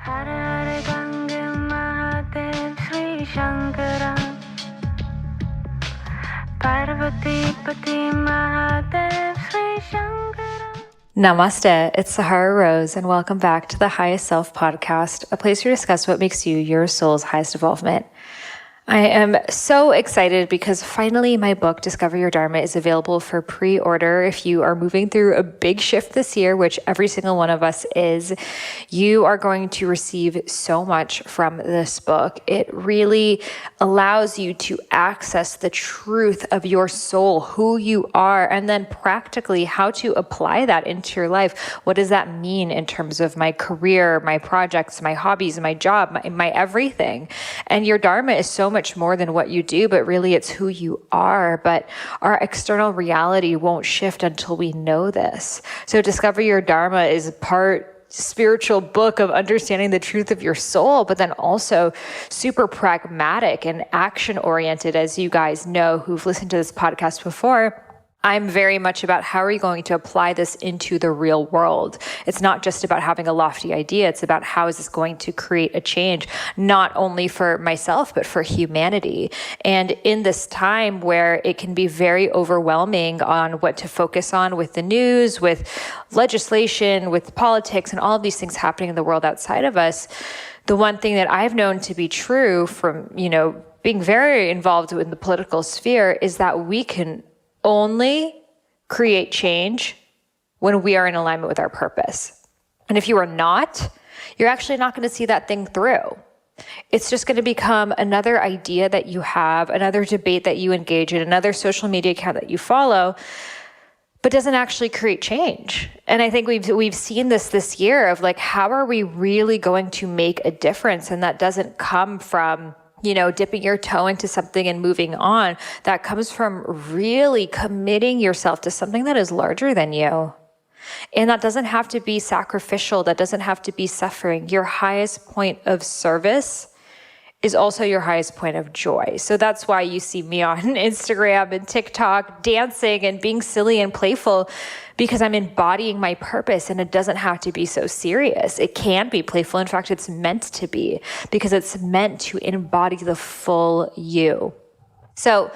Hare Gange Mahadev Sri Shankara Parvati Pati Mahadev Sri Shankara. Namaste, it's Sahara Rose, and welcome back to the Highest Self podcast, a place to discuss what makes you your soul's highest evolvement. I am so excited because finally my book, Discover Your Dharma, is available for pre-order. If you are moving through a big shift this year, which every single one of us is, you are going to receive so much from this book. It really allows you to access the truth of your soul, who you are, and then practically how to apply that into your life. What does that mean in terms of my career, my projects, my hobbies, my job, my everything? And your Dharma is so much more than what you do, but really it's who you are. But our external reality won't shift until we know this. So Discover Your Dharma is part spiritual book of understanding the truth of your soul, but then also super pragmatic and action oriented. As you guys know who've listened to this podcast before, I'm very much about how are you going to apply this into the real world. It's not just about having a lofty idea. It's about how is this going to create a change, not only for myself, but for humanity. And in this time where it can be very overwhelming on what to focus on with the news, with legislation, with politics, and all of these things happening in the world outside of us, the one thing that I've known to be true from, being very involved in the political sphere is that we can only create change when we are in alignment with our purpose. And if you are not, you're actually not going to see that thing through. It's just going to become another idea that you have, another debate that you engage in, another social media account that you follow, but doesn't actually create change. And I think we've seen this year of like, how are we really going to make a difference? And that doesn't come from dipping your toe into something and moving on. That comes from really committing yourself to something that is larger than you. And that doesn't have to be sacrificial. That doesn't have to be suffering. Your highest point of service is also your highest point of joy. So that's why you see me on Instagram and TikTok dancing and being silly and playful, because I'm embodying my purpose, and it doesn't have to be so serious. It can be playful. In fact, it's meant to be, because it's meant to embody the full you. So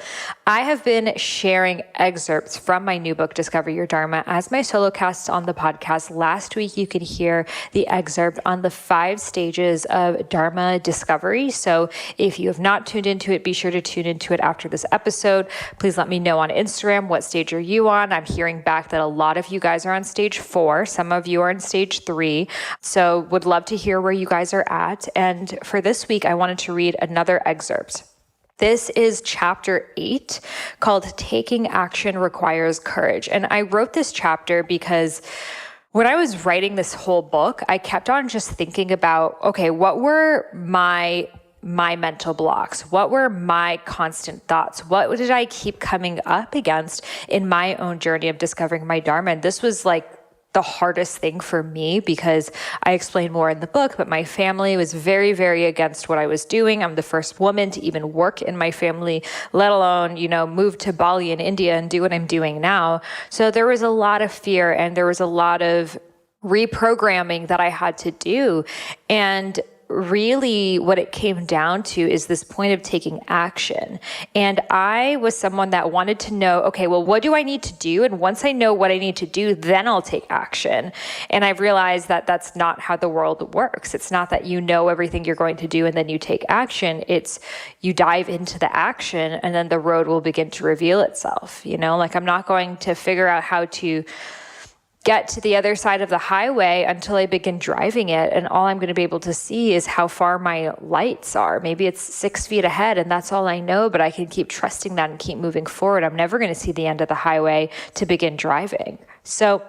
I have been sharing excerpts from my new book, Discover Your Dharma, as my solo casts on the podcast. Last week, you could hear the excerpt on the 5 stages of Dharma discovery. So if you have not tuned into it, be sure to tune into it after this episode. Please let me know on Instagram, what stage are you on? I'm hearing back that a lot of you guys are on stage 4. Some of you are in stage 3. So would love to hear where you guys are at. And for this week, I wanted to read another excerpt. This is chapter 8, called Taking Action Requires Courage. And I wrote this chapter because when I was writing this whole book, I kept on just thinking about, okay, what were my mental blocks? What were my constant thoughts? What did I keep coming up against in my own journey of discovering my Dharma? And this was like the hardest thing for me, because I explain more in the book, but my family was very, very against what I was doing. I'm the first woman to even work in my family, let alone, move to Bali in India and do what I'm doing now. So there was a lot of fear, and there was a lot of reprogramming that I had to do. And really what it came down to is this point of taking action. And I was someone that wanted to know, okay, well, what do I need to do? And once I know what I need to do, then I'll take action. And I've realized that that's not how the world works. It's not that you know everything you're going to do and then you take action. It's you dive into the action, and then the road will begin to reveal itself. I'm not going to figure out how to get to the other side of the highway until I begin driving it. And all I'm going to be able to see is how far my lights are. Maybe it's 6 feet ahead, and that's all I know, but I can keep trusting that and keep moving forward. I'm never going to see the end of the highway to begin driving. So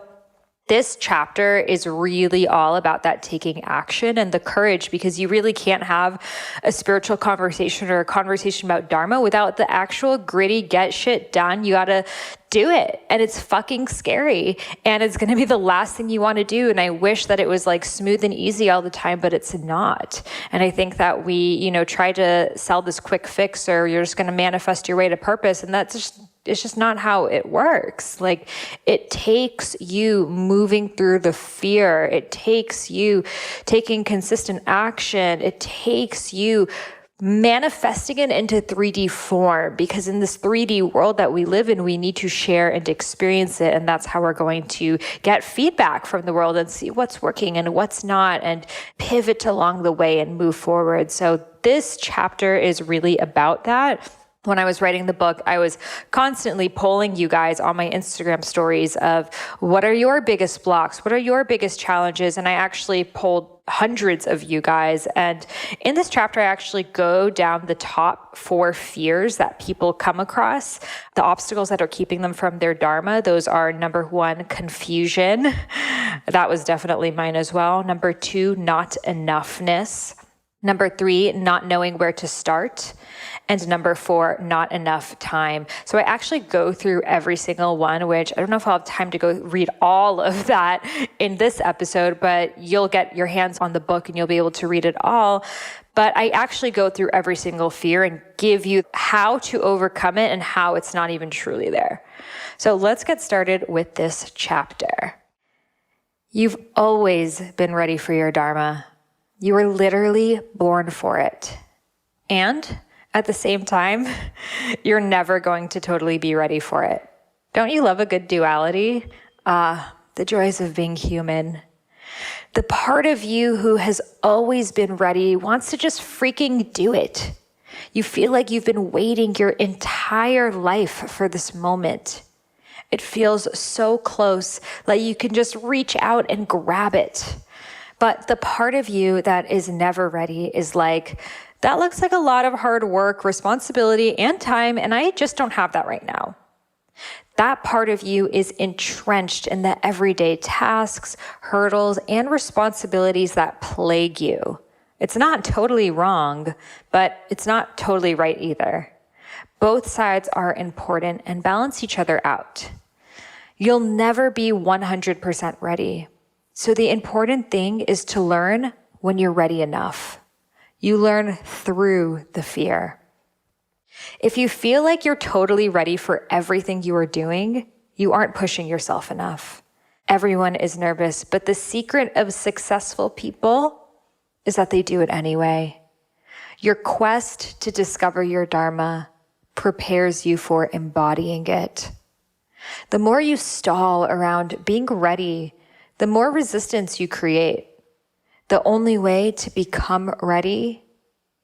this chapter is really all about that taking action and the courage, because you really can't have a spiritual conversation or a conversation about Dharma without the actual gritty get shit done. You gotta do it. And it's fucking scary. And it's going to be the last thing you want to do. And I wish that it was like smooth and easy all the time, but it's not. And I think that we, try to sell this quick fix, or you're just going to manifest your way to purpose. And that's just It's just not how it works. Like, it takes you moving through the fear. It takes you taking consistent action. It takes you manifesting it into 3D form, because in this 3D world that we live in, we need to share and experience it. And that's how we're going to get feedback from the world and see what's working and what's not, and pivot along the way and move forward. So this chapter is really about that. When I was writing the book, I was constantly polling you guys on my Instagram stories of what are your biggest blocks? What are your biggest challenges? And I actually polled hundreds of you guys. And in this chapter, I actually go down the top 4 fears that people come across, the obstacles that are keeping them from their Dharma. Those are: number 1, confusion. That was definitely mine as well. Number 2, not enoughness. Number 3, not knowing where to start. And number 4, not enough time. So I actually go through every single one, which I don't know if I'll have time to go read all of that in this episode, but you'll get your hands on the book and you'll be able to read it all. But I actually go through every single fear and give you how to overcome it and how it's not even truly there. So let's get started with this chapter. You've always been ready for your Dharma. You were literally born for it. And at the same time, you're never going to totally be ready for it. Don't you love a good duality? The joys of being human. The part of you who has always been ready wants to just freaking do it. You feel like you've been waiting your entire life for this moment. It feels so close, like you can just reach out and grab it. But the part of you that is never ready is like, that looks like a lot of hard work, responsibility, and time, and I just don't have that right now. That part of you is entrenched in the everyday tasks, hurdles, and responsibilities that plague you. It's not totally wrong, but it's not totally right either. Both sides are important and balance each other out. You'll never be 100% ready. So the important thing is to learn when you're ready enough. You learn through the fear. If you feel like you're totally ready for everything you are doing, you aren't pushing yourself enough. Everyone is nervous, but the secret of successful people is that they do it anyway. Your quest to discover your Dharma prepares you for embodying it. The more you stall around being ready, the more resistance you create. The only way to become ready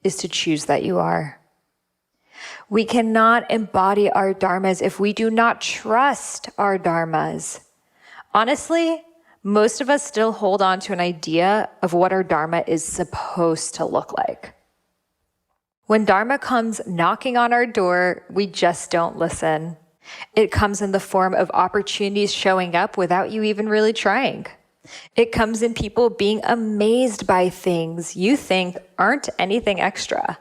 is to choose that you are. We cannot embody our dharmas if we do not trust our dharmas. Honestly, most of us still hold on to an idea of what our dharma is supposed to look like. When dharma comes knocking on our door, we just don't listen. It comes in the form of opportunities showing up without you even really trying. It comes in people being amazed by things you think aren't anything extra.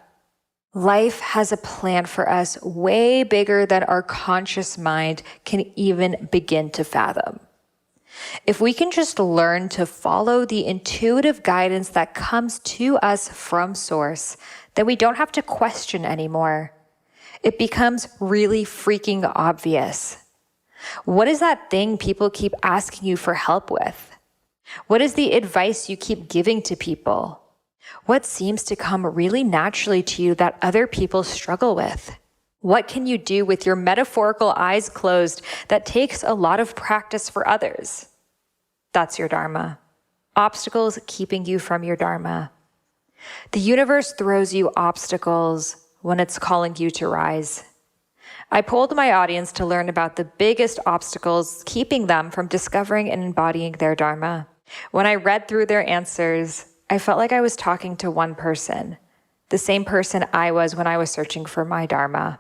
Life has a plan for us way bigger than our conscious mind can even begin to fathom. If we can just learn to follow the intuitive guidance that comes to us from Source, then we don't have to question anymore. It becomes really freaking obvious. What is that thing people keep asking you for help with? What is the advice you keep giving to people? What seems to come really naturally to you that other people struggle with? What can you do with your metaphorical eyes closed that takes a lot of practice for others? That's your Dharma. Obstacles keeping you from your Dharma. The universe throws you obstacles when it's calling you to rise. I polled my audience to learn about the biggest obstacles keeping them from discovering and embodying their Dharma. When I read through their answers, I felt like I was talking to one person, the same person I was when I was searching for my Dharma.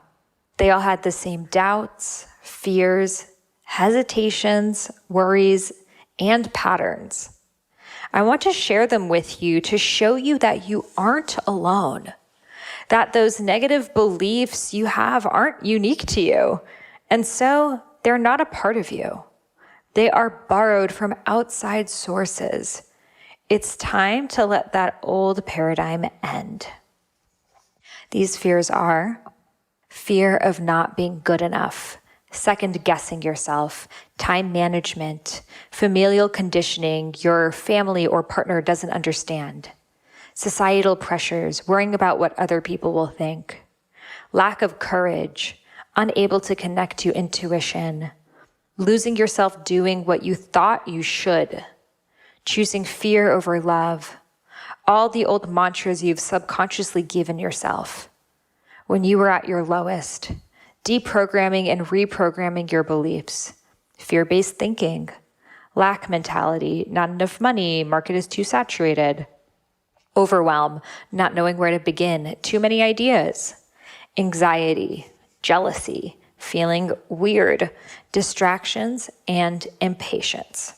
They all had the same doubts, fears, hesitations, worries, and patterns. I want to share them with you to show you that you aren't alone, that those negative beliefs you have aren't unique to you, and so they're not a part of you. They are borrowed from outside sources. It's time to let that old paradigm end. These fears are fear of not being good enough, second-guessing yourself, time management, familial conditioning your family or partner doesn't understand, societal pressures, worrying about what other people will think, lack of courage, unable to connect to intuition, losing yourself doing what you thought you should, choosing fear over love, all the old mantras you've subconsciously given yourself when you were at your lowest, deprogramming and reprogramming your beliefs, fear-based thinking, lack mentality, not enough money, market is too saturated, overwhelm, not knowing where to begin, too many ideas, anxiety, jealousy, feeling weird, distractions, and impatience.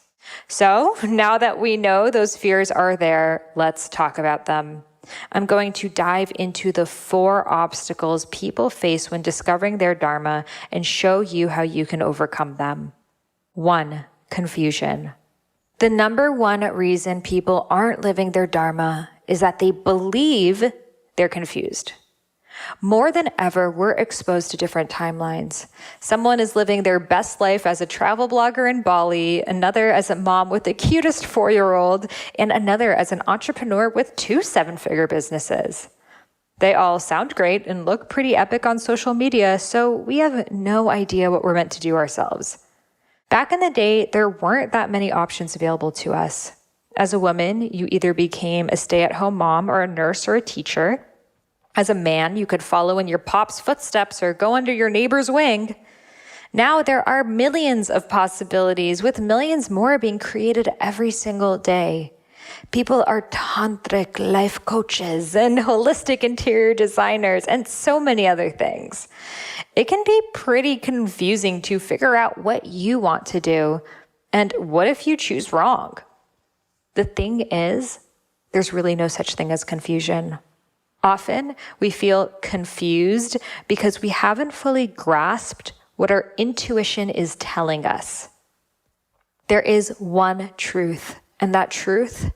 So now that we know those fears are there, let's talk about them. I'm going to dive into the 4 obstacles people face when discovering their Dharma and show you how you can overcome them. 1, confusion. The number 1 reason people aren't living their Dharma is that they believe they're confused. More than ever, we're exposed to different timelines. Someone is living their best life as a travel blogger in Bali, another as a mom with the cutest 4-year-old, and another as an entrepreneur with 2 7-figure businesses. They all sound great and look pretty epic on social media, so we have no idea what we're meant to do ourselves. Back in the day, there weren't that many options available to us. As a woman, you either became a stay-at-home mom or a nurse or a teacher. As a man, you could follow in your pop's footsteps or go under your neighbor's wing. Now there are millions of possibilities, with millions more being created every single day. People are tantric life coaches and holistic interior designers and so many other things. It can be pretty confusing to figure out what you want to do, and what if you choose wrong? The thing is, there's really no such thing as confusion. Often, we feel confused because we haven't fully grasped what our intuition is telling us. There is one truth, and that truth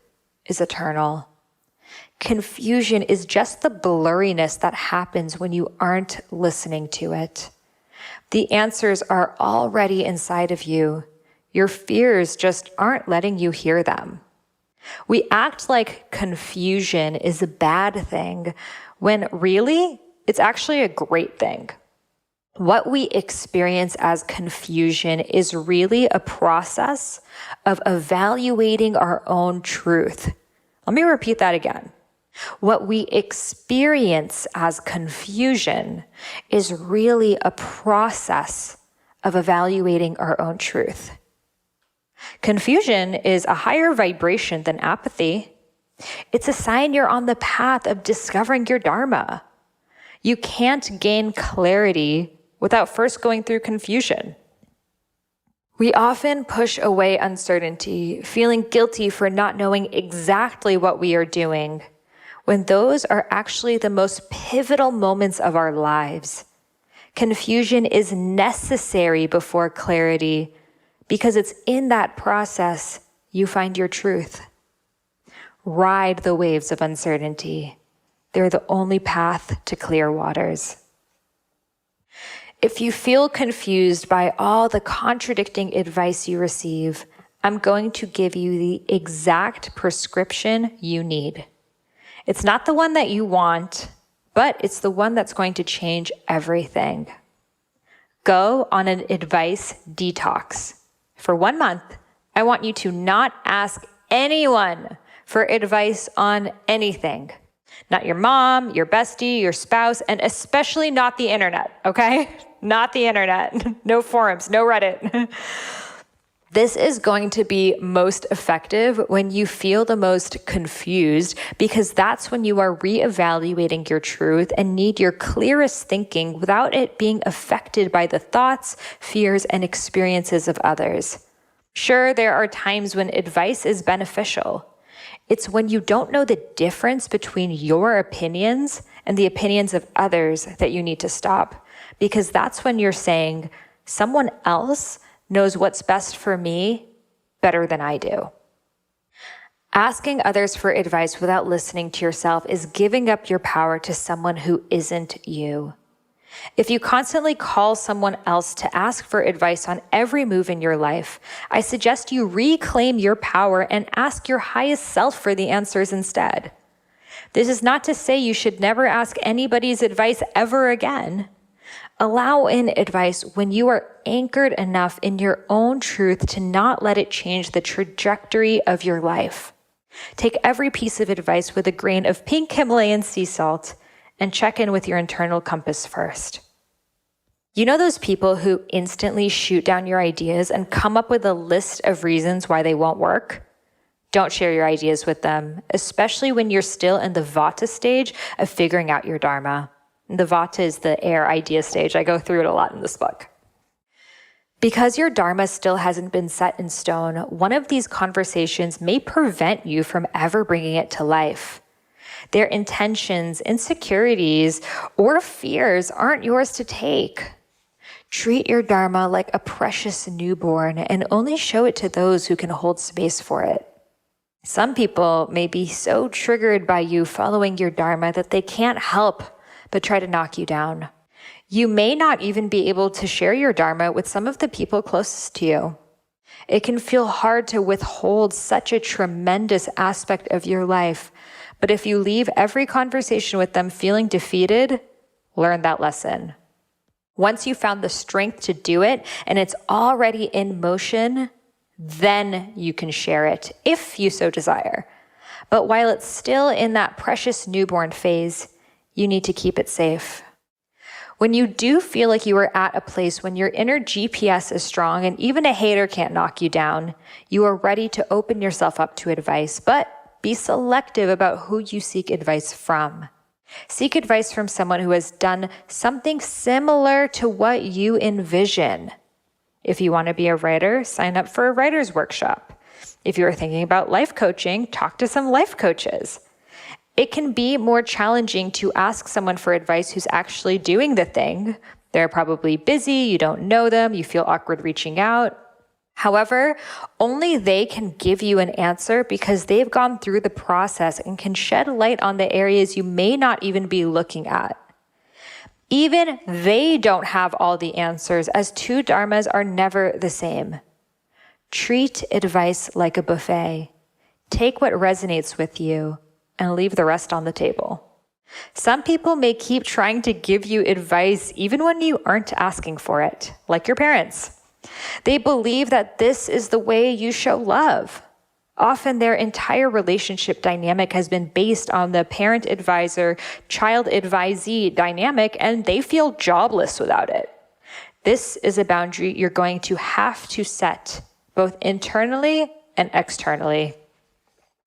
is eternal. Confusion is just the blurriness that happens when you aren't listening to it. The answers are already inside of you. Your fears just aren't letting you hear them. We act like confusion is a bad thing, when really, it's actually a great thing. What we experience as confusion is really a process of evaluating our own truth. Let me repeat that again. What we experience as confusion is really a process of evaluating our own truth. Confusion is a higher vibration than apathy. It's a sign you're on the path of discovering your Dharma. You can't gain clarity without first going through confusion. We often push away uncertainty, feeling guilty for not knowing exactly what we are doing, when those are actually the most pivotal moments of our lives. Confusion is necessary before clarity, because it's in that process you find your truth. Ride the waves of uncertainty. They're the only path to clear waters. If you feel confused by all the contradicting advice you receive, I'm going to give you the exact prescription you need. It's not the one that you want, but it's the one that's going to change everything. Go on an advice detox. For 1 month, I want you to not ask anyone for advice on anything. Not your mom, your bestie, your spouse, and especially not the internet, okay? Not the internet. No forums, no Reddit. This is going to be most effective when you feel the most confused, because that's when you are reevaluating your truth and need your clearest thinking without it being affected by the thoughts, fears, and experiences of others. Sure, there are times when advice is beneficial. It's when you don't know the difference between your opinions and the opinions of others that you need to stop, because that's when you're saying, someone else knows what's best for me better than I do. Asking others for advice without listening to yourself is giving up your power to someone who isn't you. If you constantly call someone else to ask for advice on every move in your life, I suggest you reclaim your power and ask your highest self for the answers instead. This is not to say you should never ask anybody's advice ever again. Allow in advice when you are anchored enough in your own truth to not let it change the trajectory of your life. Take every piece of advice with a grain of pink Himalayan sea salt and check in with your internal compass first. You know those people who instantly shoot down your ideas and come up with a list of reasons why they won't work? Don't share your ideas with them, especially when you're still in the Vata stage of figuring out your Dharma. The Vata is the air idea stage. I go through it a lot in this book. Because your Dharma still hasn't been set in stone, one of these conversations may prevent you from ever bringing it to life. Their intentions, insecurities, or fears aren't yours to take. Treat your Dharma like a precious newborn and only show it to those who can hold space for it. Some people may be so triggered by you following your Dharma that they can't help but try to knock you down. You may not even be able to share your Dharma with some of the people closest to you. It can feel hard to withhold such a tremendous aspect of your life, but if you leave every conversation with them feeling defeated, learn that lesson. Once you found the strength to do it and it's already in motion, then you can share it if you so desire. But while it's still in that precious newborn phase, you need to keep it safe. When you do feel like you are at a place when your inner GPS is strong and even a hater can't knock you down, you are ready to open yourself up to advice, but be selective about who you seek advice from. Seek advice from someone who has done something similar to what you envision. If you want to be a writer, sign up for a writer's workshop. If you are thinking about life coaching, talk to some life coaches. It can be more challenging to ask someone for advice who's actually doing the thing. They're probably busy, you don't know them, you feel awkward reaching out. However, only they can give you an answer because they've gone through the process and can shed light on the areas you may not even be looking at. Even they don't have all the answers, as two dharmas are never the same. Treat advice like a buffet. Take what resonates with you and leave the rest on the table. Some people may keep trying to give you advice even when you aren't asking for it, like your parents. They believe that this is the way you show love. Often their entire relationship dynamic has been based on the parent-advisor, child-advisee dynamic, and they feel jobless without it. This is a boundary you're going to have to set, both internally and externally.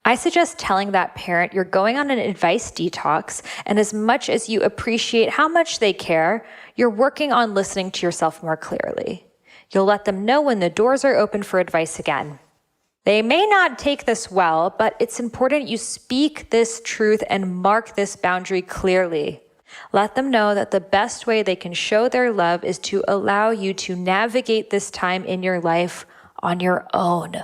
I suggest telling that parent you're going on an advice detox, and as much as you appreciate how much they care, you're working on listening to yourself more clearly. You'll let them know when the doors are open for advice again. They may not take this well, but it's important you speak this truth and mark this boundary clearly. Let them know that the best way they can show their love is to allow you to navigate this time in your life on your own.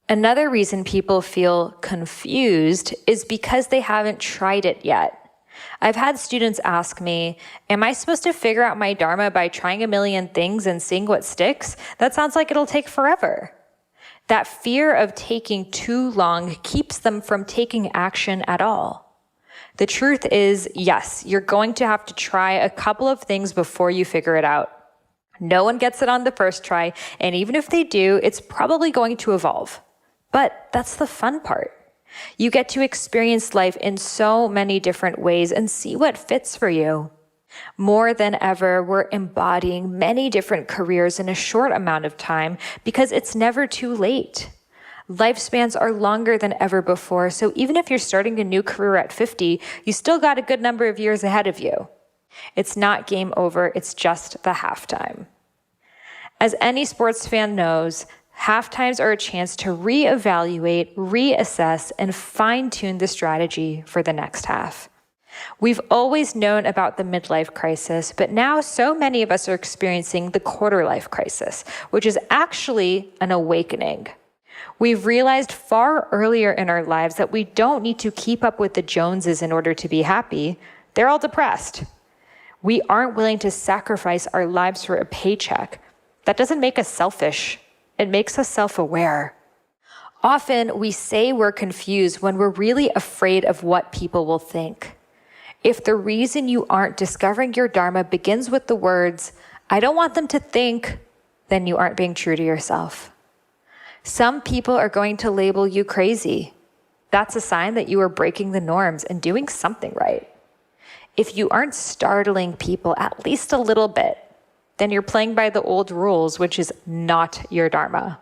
Another reason people feel confused is because they haven't tried it yet. I've had students ask me, am I supposed to figure out my Dharma by trying a million things and seeing what sticks? That sounds like it'll take forever. That fear of taking too long keeps them from taking action at all. The truth is, yes, you're going to have to try a couple of things before you figure it out. No one gets it on the first try, and even if they do, it's probably going to evolve. But that's the fun part. You get to experience life in so many different ways and see what fits for you. More than ever, we're embodying many different careers in a short amount of time because it's never too late. Lifespans are longer than ever before, so even if you're starting a new career at 50, you still got a good number of years ahead of you. It's not game over, it's just the halftime. As any sports fan knows, halftimes are a chance to reevaluate, reassess, and fine-tune the strategy for the next half. We've always known about the midlife crisis, but now so many of us are experiencing the quarter-life crisis, which is actually an awakening. We've realized far earlier in our lives that we don't need to keep up with the Joneses in order to be happy. They're all depressed. We aren't willing to sacrifice our lives for a paycheck. That doesn't make us selfish. It makes us self-aware. Often we say we're confused when we're really afraid of what people will think. If the reason you aren't discovering your Dharma begins with the words, "I don't want them to think," then you aren't being true to yourself. Some people are going to label you crazy. That's a sign that you are breaking the norms and doing something right. If you aren't startling people at least a little bit, then you're playing by the old rules, which is not your Dharma.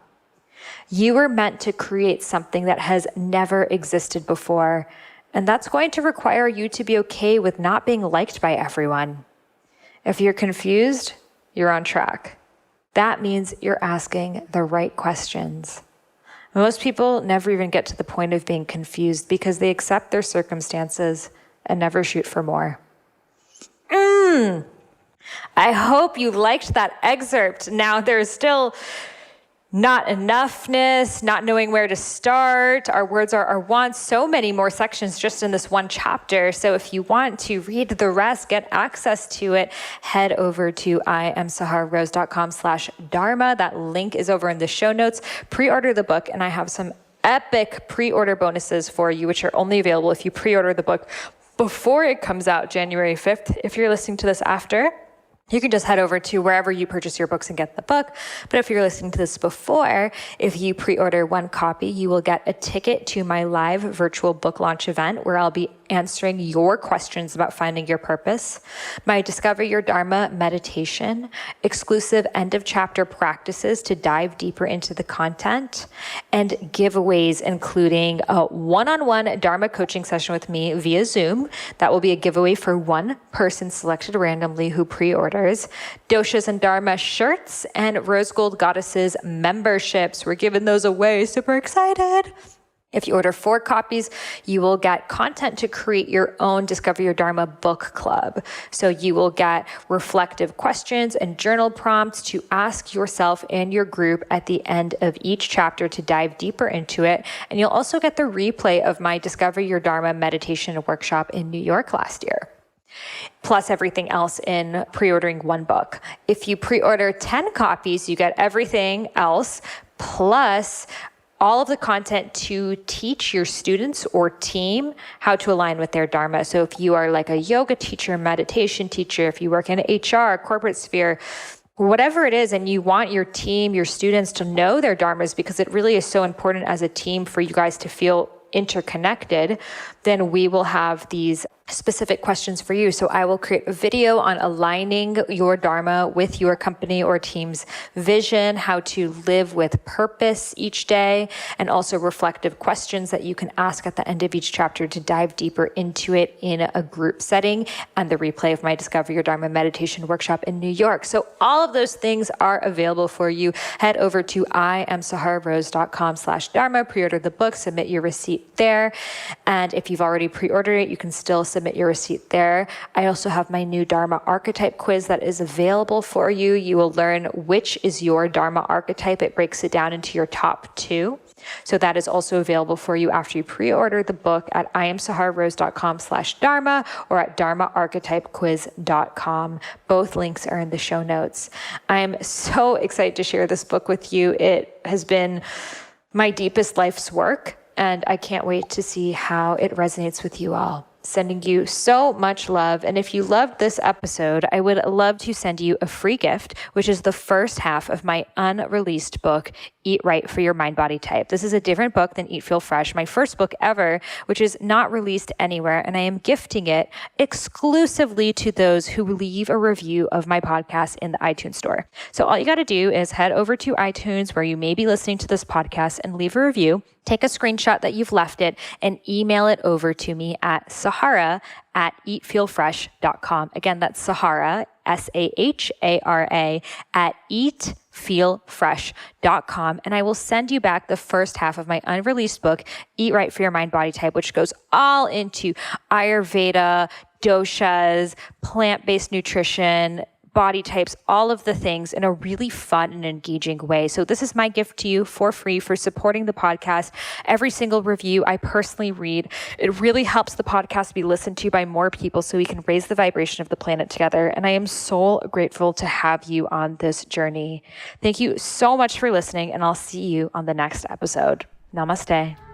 You were meant to create something that has never existed before, and that's going to require you to be okay with not being liked by everyone. If you're confused, you're on track. That means you're asking the right questions. Most people never even get to the point of being confused because they accept their circumstances and never shoot for more. I hope you liked that excerpt. Now, there's still not enoughness, not knowing where to start. Our words are our wants, so many more sections just in this one chapter. So if you want to read the rest, get access to it, head over to iamsahararose.com/dharma. That link is over in the show notes. Pre-order the book, and I have some epic pre-order bonuses for you, which are only available if you pre-order the book before it comes out January 5th. If you're listening to this after, you can just head over to wherever you purchase your books and get the book. But if you're listening to this before, if you pre-order one copy, you will get a ticket to my live virtual book launch event where I'll be answering your questions about finding your purpose, my Discover Your Dharma meditation, exclusive end of chapter practices to dive deeper into the content, and giveaways, including a one-on-one Dharma coaching session with me via Zoom. That will be a giveaway for one person selected randomly who pre-orders, Doshas and Dharma shirts, and Rose Gold Goddesses memberships. We're giving those away. Super excited. If you order 4 copies, you will get content to create your own Discover Your Dharma book club. So you will get reflective questions and journal prompts to ask yourself and your group at the end of each chapter to dive deeper into it. And you'll also get the replay of my Discover Your Dharma meditation workshop in New York last year, plus everything else in pre-ordering one book. If you pre-order 10 copies, you get everything else, plus all of the content to teach your students or team how to align with their Dharma. So if you are like a yoga teacher, meditation teacher, if you work in HR, corporate sphere, whatever it is, and you want your team, your students to know their Dharmas, because it really is so important as a team for you guys to feel interconnected, then we will have these specific questions for you. So I will create a video on aligning your Dharma with your company or team's vision, how to live with purpose each day, and also reflective questions that you can ask at the end of each chapter to dive deeper into it in a group setting, and the replay of my Discover Your Dharma meditation workshop in New York. So all of those things are available for you. Head over to iamsahararose.com/dharma, pre-order the book, submit your receipt there. And if you've already pre-ordered it, you can still submit your receipt there. I also have my new Dharma archetype quiz that is available for you. You will learn which is your Dharma archetype. It breaks it down into your top 2. So that is also available for you after you pre-order the book at iamsahararose.com/dharma or at dharmaarchetypequiz.com. Both links are in the show notes. I'm so excited to share this book with you. It has been my deepest life's work, and I can't wait to see how it resonates with you all. Sending you so much love. And if you loved this episode, I would love to send you a free gift, which is the first half of my unreleased book, Eat Right for Your Mind Body Type. This is a different book than Eat Feel Fresh, my first book ever, which is not released anywhere. And I am gifting it exclusively to those who leave a review of my podcast in the iTunes store. So all you got to do is head over to iTunes, where you may be listening to this podcast, and leave a review. Take a screenshot that you've left it and email it over to me at Sahara@eatfeelfresh.com. Again, that's Sahara, Sahara, at eatfeelfresh.com. And I will send you back the first half of my unreleased book, Eat Right for Your Mind Body Type, which goes all into Ayurveda, doshas, plant-based nutrition, body types, all of the things in a really fun and engaging way. So this is my gift to you for free for supporting the podcast. Every single review I personally read. It really helps the podcast be listened to by more people so we can raise the vibration of the planet together. And I am so grateful to have you on this journey. Thank you so much for listening, and I'll see you on the next episode. Namaste.